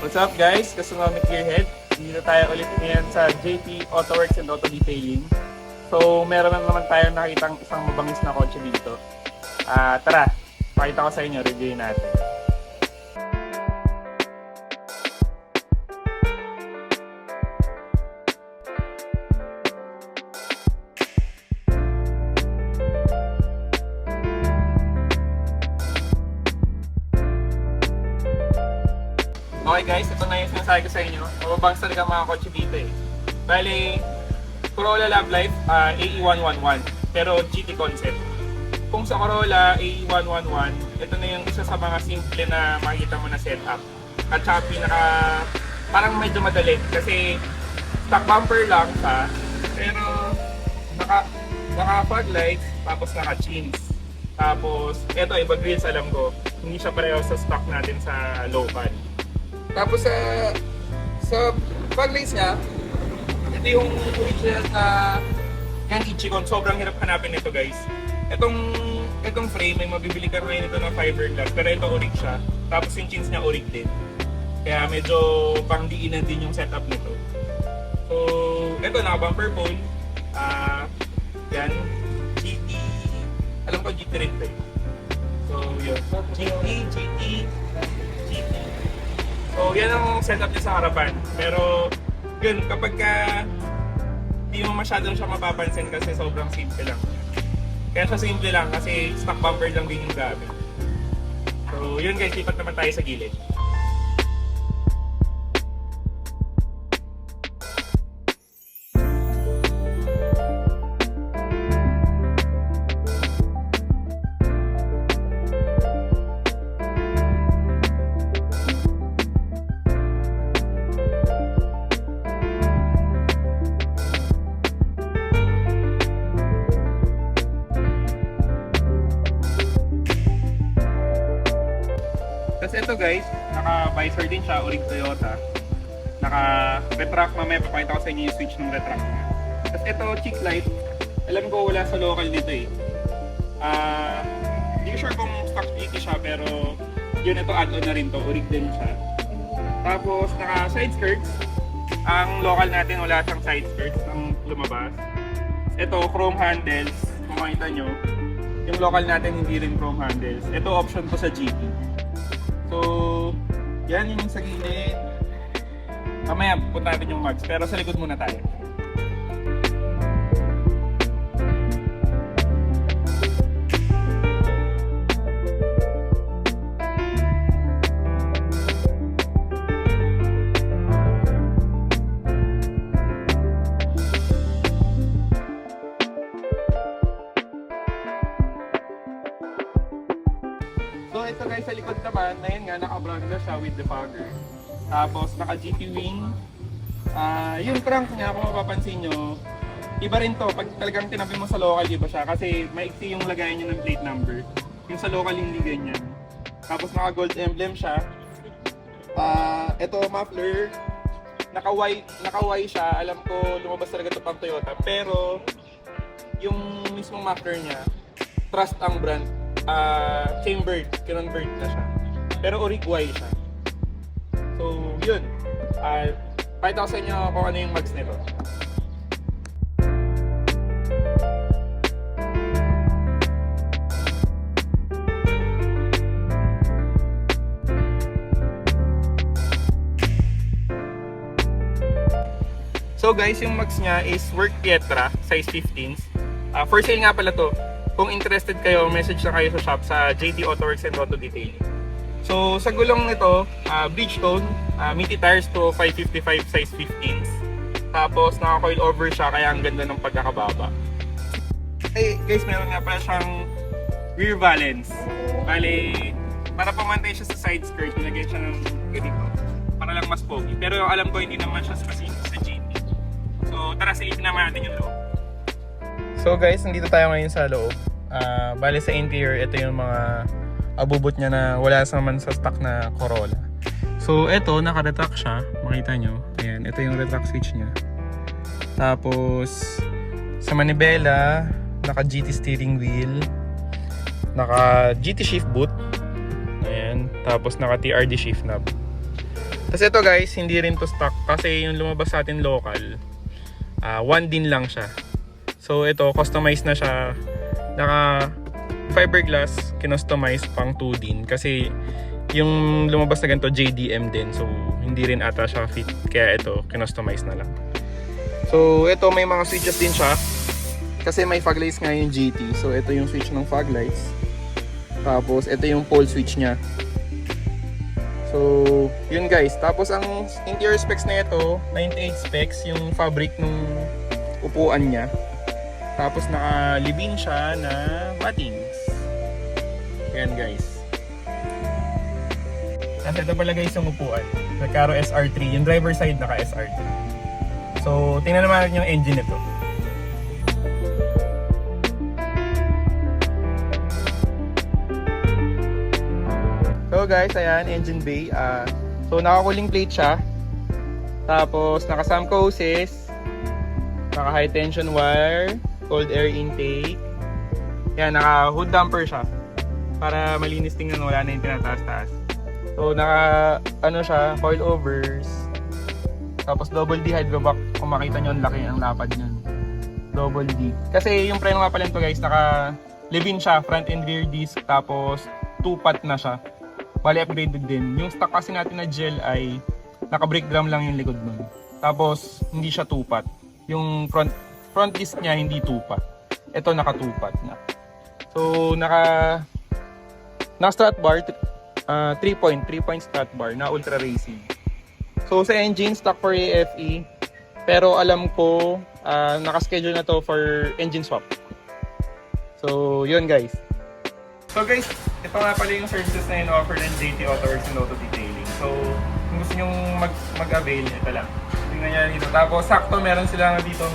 What's up guys? Gastronomic Gearhead. Dito tayo ulit ngayon sa JT Auto Works and Auto Detailing. So meron na naman tayong nakitang isang mabangis na kotse dito. Tara, pakita ko sa inyo, reviewin natin. Okay guys, ito na yung sinasabi ko sa inyo. Mababangs talaga mga kotse dito eh. Bali, Corolla Love Life AE111, pero GT concept. Kung sa Corolla AE111, ito na yung isa sa mga simple na makikita mo na setup. At saka parang medyo madali kasi stock bumper lang siya, pero naka fog lights, tapos naka chins. Tapos, ito iba grills alam ko, hindi siya pareho sa stock natin sa local. Tapos sa fog lights niya, ito yung original na yan Ichikon. Sobrang hirap hanapin nito guys. Itong frame, may mabibili ka rin ito ng fiberglass, pero ito orig siya. Tapos yung chins niya orig din. Kaya medyo pang diinan din yung setup nito. So, ito naka bumper pole. Yan, GT, alam ko GT rin ito. So, yun. GT. So, yan ang setup niya sa harapan. Pero, yun, kapag hindi mo masyadong siya mapapansin kasi sobrang simple lang. Kaya siya simple lang kasi stock bumper lang din yung gamit. So, yun guys, lipat naman tayo sa gilid. Tapos ito guys, naka-visor din siya, orig Toyota. Naka-retract, mamaya papakita ko sa inyo yung switch ng retract niya. Tapos ito, cheek light, alam ko wala sa local dito eh. Hindi ko sure kung stock GT siya, pero yun, ito add-on na rin to, orig din siya. Tapos naka-side skirts, ang local natin wala siyang side skirts ang lumabas. Ito, chrome handles, kung makita nyo. Yung local natin hindi rin chrome handles. Ito option to sa GT. So, yan yung sa gilid. Mamaya punta natin yung mugs, pero sa likod muna tayo. So ito guys, sa likod naman, na yun nga, naka-brown na siya with defogger. Tapos naka-GT wing. Yung crank niya, kung mapapansin nyo, iba rin to. Pag talagang tinabi mo sa local, iba siya. Kasi maiksi yung lagayan niya ng plate number. Yung sa local, hindi ganyan. Tapos naka-gold emblem siya. Ito, muffler. Naka-Y siya. Alam ko, lumabas talaga ito pang Toyota. Pero, yung mismong muffler niya, trust ang brand. Chambered, convert na siya. Pero orig-Y siya. So, yun. Pakita ko sa inyo kung ano yung mags nito. So guys, yung mags niya is Work Pietra, size 15s. For sale nga pala to. Kung interested kayo, message na kayo sa shop sa JT Auto Works and Auto Detailing. So, sa gulong nito, Bridgestone, meaty tires to 555 size 15s. Tapos, naka-coil over siya, kaya ang ganda ng pagkakababa. Hey guys, meron nga pala siyang rear valance. Bale, para pamantay siya sa side skirt, nilagay siya ng ganito. Para lang mas pogi. Pero alam ko, hindi naman siya specific sa GT. So, tara, silipin naman natin yung loob. So guys, nandito tayo ngayon sa loob. Bale sa interior, ito yung mga abubot niya na wala naman sa stock na Corolla. So ito, naka-retract siya. Makita nyo. Ayan, ito yung retract switch niya. Tapos sa manibela, naka-GT steering wheel. Naka-GT shift boot. Ayan. Tapos naka-TRD shift knob. Tapos ito guys, hindi rin to stock kasi yung lumabas sa atin local, 1 din lang siya. So ito, customized na siya. Naka fiberglass, kinustomize pang 2 din. Kasi yung lumabas na ganito, JDM din. So hindi rin ata siya fit. Kaya ito, kinustomize na lang. So ito, may mga switches din siya. Kasi may fog lights nga yung GT. So ito yung switch ng fog lights. Tapos ito yung pole switch niya. So, yun guys. Tapos ang interior specs na ito, 98 specs yung fabric ng upuan niya. Tapos naka-libin siya na mattings. Yan guys. Tapos ito pala guys yung upuan. Recaro SR3. Yung driver side naka SR3. So, tingnan naman natin yung engine nito. So guys, ayan, engine bay. So naka-cooling plate siya. Tapos naka-Samco hoses. Naka-high tension wire. Cold air intake. Yan, naka-hood damper siya. Para malinis tingnan, wala na yung tinataas-taas. So naka, siya, coil overs. Tapos double D hydrovac. Kung makita nyo, ang laki ang lapad nyo. Double D. Kasi yung preno nga pala nito guys, naka-livin siya, front and rear disc. Tapos 2-pot na siya. Bali upgraded din. Yung stock kasi natin na gel ay naka-brake drum lang yung likod nun. Tapos hindi siya 2-pot. Yung front disc niya hindi 2-pot. Ito naka 2-pot na. So naka strut bar 3-point strut bar na ultra racing. So sa engine stock for AFE. Pero alam ko naka-schedule na to for engine swap. So yun guys. So guys, ito nga pala yung services na in-offer ng JT Auto Works and Auto Detailing. So, kung gusto nyo mag-avail, ito lang. Tingnan nyo dito. Tapos, sakto meron sila dito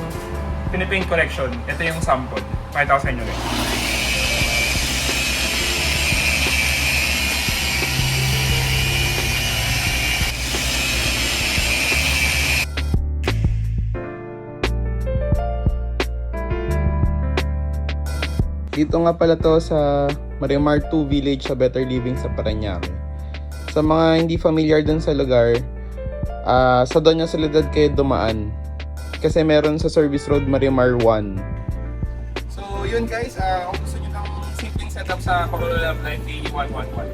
pinipaint correction. Ito yung sample. Pakita ko sa inyo guys. Dito nga pala to sa Marimar 2 Village sa Better Living sa Parañaque. Sa mga hindi familiar dun sa lugar, sa Doña Soledad kayo dumaan. Kasi meron sa Service Road Marimar 1. So yun guys, kung gusto nyo ng simpleng setup sa Corolla Life AE111,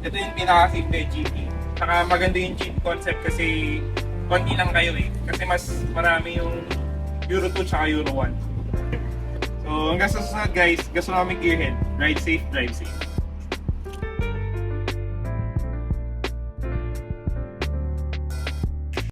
ito yung pinaka-simple GT. Saka maganda yung Jeep concept kasi konti lang kayo eh. Kasi mas marami yung Euro 2 tsaka Euro 1. So hanggang sa susunod guys, gusto namin gearhead. Ride safe, drive safe.